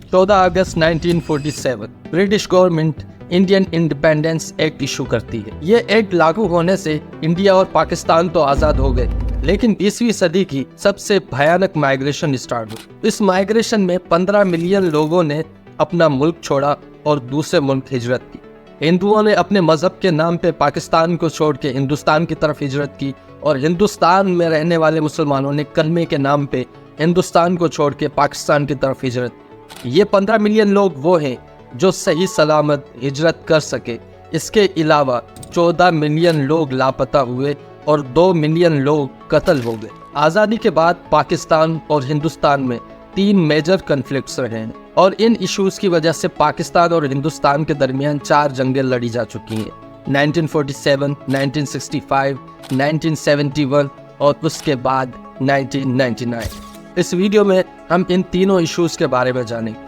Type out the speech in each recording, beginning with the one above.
14 अगस्त 1947 British government Indian independence act issue करती है। ये एक्ट लागू होने से इंडिया और पाकिस्तान तो आज़ाद हो गए, लेकिन 20वीं सदी की सबसे भयानक माइग्रेशन स्टार्ट हुई। इस माइग्रेशन में 15 मिलियन लोगों ने अपना मुल्क छोड़ा और दूसरे मुल्क हिजरत की। हिंदुओं ने अपने मजहब के नाम पे पाकिस्तान को छोड़ के हिंदुस्तान की तरफ हिजरत की, और हिंदुस्तान में रहने वाले मुसलमानों ने कलमे के नाम पे हिंदुस्तान को छोड़ के पाकिस्तान की तरफ हिजरत की। ये 15 मिलियन लोग वो हैं जो सही सलामत हिजरत कर सके। इसके अलावा 14 मिलियन लोग लापता हुए और 2 मिलियन लोग कत्ल हो गए। आज़ादी के बाद पाकिस्तान और हिंदुस्तान में 3 मेजर कन्फ्लिक्ट्स रहे हैं, और इन इश्यूज की वजह से पाकिस्तान और हिंदुस्तान के दरमियान 4 जंगें लड़ी जा चुकी हैं। 1947, 1965, 1971 और उसके बाद 1999। इस वीडियो में हम इन तीनों इश्यूज के बारे में जानेंगे।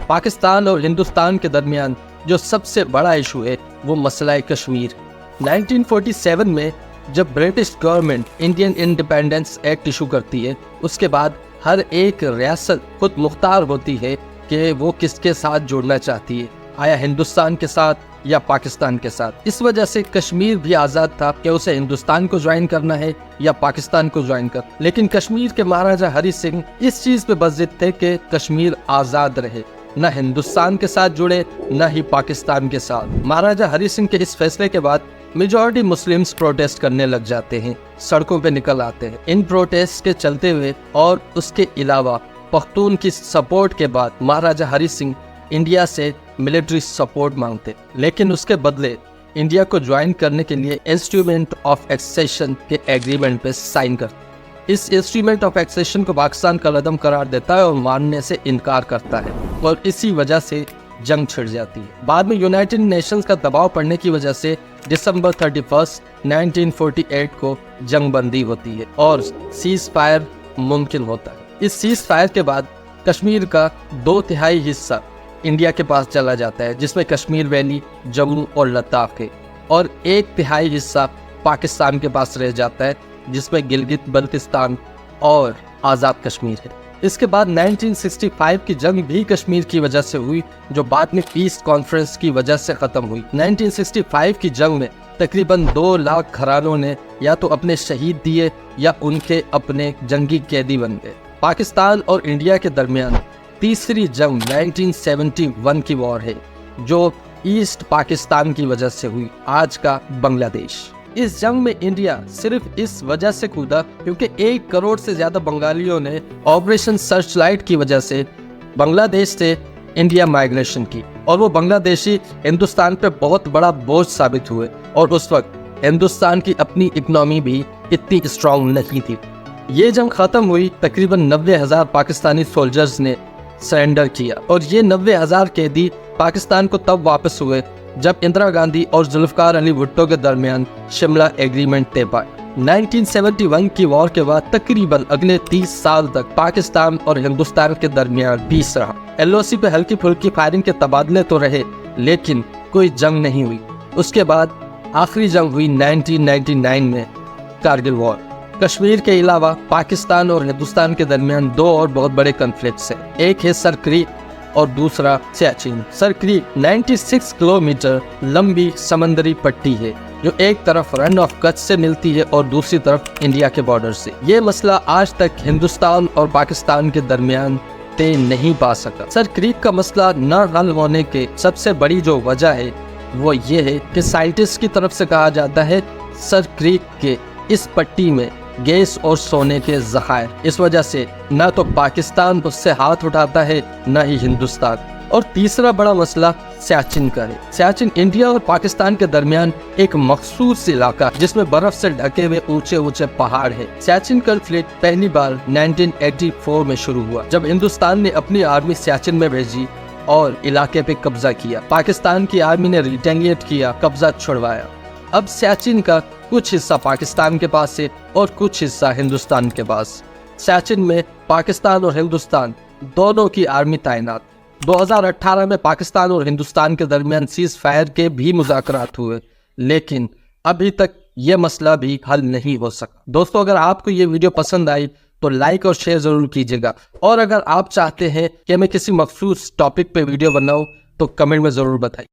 पाकिस्तान और हिंदुस्तान के दरमियान जो सबसे बड़ा इशू है वो मसला कश्मीर। 1947 में जब British government Indian independence act issue करती है, उसके बाद हर एक रियासत खुद मुख्तार होती है कि वो किसके साथ जुड़ना चाहती है, आया हिंदुस्तान के साथ या पाकिस्तान के साथ। इस वजह से कश्मीर भी आज़ाद था कि उसे हिंदुस्तान को ज्वाइन करना है या पाकिस्तान को ज्वाइन कर। लेकिन कश्मीर के महाराजा हरि सिंह इस चीज़ पे बस जिद थे कि कश्मीर आज़ाद रहे, न हिंदुस्तान के साथ जुड़े न ही पाकिस्तान के साथ। महाराजा हरि सिंह के इस फैसले के बाद मेजॉरिटी मुस्लिम्स प्रोटेस्ट करने लग जाते हैं, सड़कों पे निकल आते हैं। इन प्रोटेस्ट के चलते हुए और उसके अलावा पख्तून की सपोर्ट के बाद महाराजा हरि सिंह इंडिया से मिलिट्री सपोर्ट मांगते, लेकिन उसके बदले इंडिया को ज्वाइन करने के लिए इंस्ट्रूमेंट ऑफ एक्सेशन के एग्रीमेंट पे साइन करते। इस इंस्ट्रूमेंट ऑफ एक्सेशन को पाकिस्तान का कलअदम करार देता है और मानने से इनकार करता है, और इसी वजह से जंग छिड़ जाती है। बाद में यूनाइटेड नेशंस का दबाव पड़ने की वजह से दिसंबर 31, 1948 को जंग बंदी होती है और सीज फायर मुमकिन होता है। इस सीज फायर के बाद कश्मीर का 2/3 हिस्सा इंडिया के पास चला जाता है, जिसमें कश्मीर वैली, जम्मू और लद्दाख है, और 1/3 हिस्सा पाकिस्तान के पास रह जाता है, जिसमें गिलगित बल्तिस्तान और आज़ाद कश्मीर है। इसके बाद 1965 की जंग भी कश्मीर की वजह से हुई, जो बाद में पीस कॉन्फ्रेंस की वजह से ख़त्म हुई। 1965 की जंग में तकरीबन 2 लाख घरानों ने या तो अपने शहीद दिए या उनके अपने जंगी कैदी बन गए। पाकिस्तान और इंडिया के दरमियान तीसरी जंग 1971 की वॉर है, जो ईस्ट पाकिस्तान की वजह से हुई, आज का बांग्लादेश। इस जंग में इंडिया सिर्फ इस वजह से कूदा क्योंकि 1 करोड़ से ज्यादा बंगालियों ने ऑपरेशन सर्चलाइट की वजह से बांग्लादेश से इंडिया माइग्रेशन की, और वो बांग्लादेशी हिंदुस्तान पे बहुत बड़ा बोझ साबित हुए, और उस वक्त हिंदुस्तान की अपनी इकोनॉमी भी इतनी स्ट्रांग नहीं थी। ये जंग खत्म हुई, तकरीबन 90,000 पाकिस्तानी सोल्जर्स ने सरेंडर किया, और ये 90,000 कैदी पाकिस्तान को तब वापस हुए जब इंदिरा गांधी और जुल्फकार अली भुट्टो के दरमियान शिमला एग्रीमेंट तय पाया। 1971 की वॉर के बाद तकरीबन अगले 30 साल तक पाकिस्तान और हिंदुस्तान के दरमियान पीस रहा। LOC पे हल्की फुल्की फायरिंग के तबादले तो रहे, लेकिन कोई जंग नहीं हुई। उसके बाद आखिरी जंग हुई 1999 में, कारगिल वॉर। कश्मीर के अलावा पाकिस्तान और हिंदुस्तान के दरमियान 2 और बहुत बड़े कन्फ्लिक्ट्स हैं। एक है सर क्रीक और दूसरा सियाचिन। सर क्रीक 96 किलोमीटर लंबी समंदरी पट्टी है, जो एक तरफ रन ऑफ कच्छ से मिलती है और दूसरी तरफ इंडिया के बॉर्डर से। ये मसला आज तक हिंदुस्तान और पाकिस्तान के दरमियान तय नहीं पा सका। सर क्रीक का मसला न हल होने के सबसे बड़ी जो वजह है वो ये है कि साइंटिस्ट की तरफ से कहा जाता है सर क्रीक के इस पट्टी में गैस और सोने के ज़खायर, इस वजह से न तो पाकिस्तान उससे हाथ उठाता है न ही हिंदुस्तान। और तीसरा बड़ा मसला सियाचिन का है। सियाचिन इंडिया और पाकिस्तान के दरमियान एक मखसूस इलाका जिसमें बर्फ से ढके हुए ऊंचे ऊंचे पहाड़ है। सियाचिन कॉन्फ्लिक्ट पहली बार 1984 में शुरू हुआ, जब हिंदुस्तान ने अपनी आर्मी सियाचिन में भेजी और इलाके पे कब्जा किया। पाकिस्तान की आर्मी ने रिटेलिएट किया, कब्जा छुड़वाया। अब सियाचिन का कुछ हिस्सा पाकिस्तान के पास है और कुछ हिस्सा हिंदुस्तान के पास। सियाचिन में पाकिस्तान और हिंदुस्तान दोनों की आर्मी तैनात। 2018 में पाकिस्तान और हिंदुस्तान के दरमियान सीज फायर के भी मुज़ाकरात हुए, लेकिन अभी तक یہ مسئلہ بھی حل نہیں ہو سکا۔ دوستو اگر آپ کو یہ ویڈیو پسند آئی تو لائک اور شیئر ضرور کیجیے گا، اور اگر آپ چاہتے ہیں کہ میں کسی مخصوص ٹاپک پہ ویڈیو بناؤں تو کمنٹ میں ضرور بتائیے۔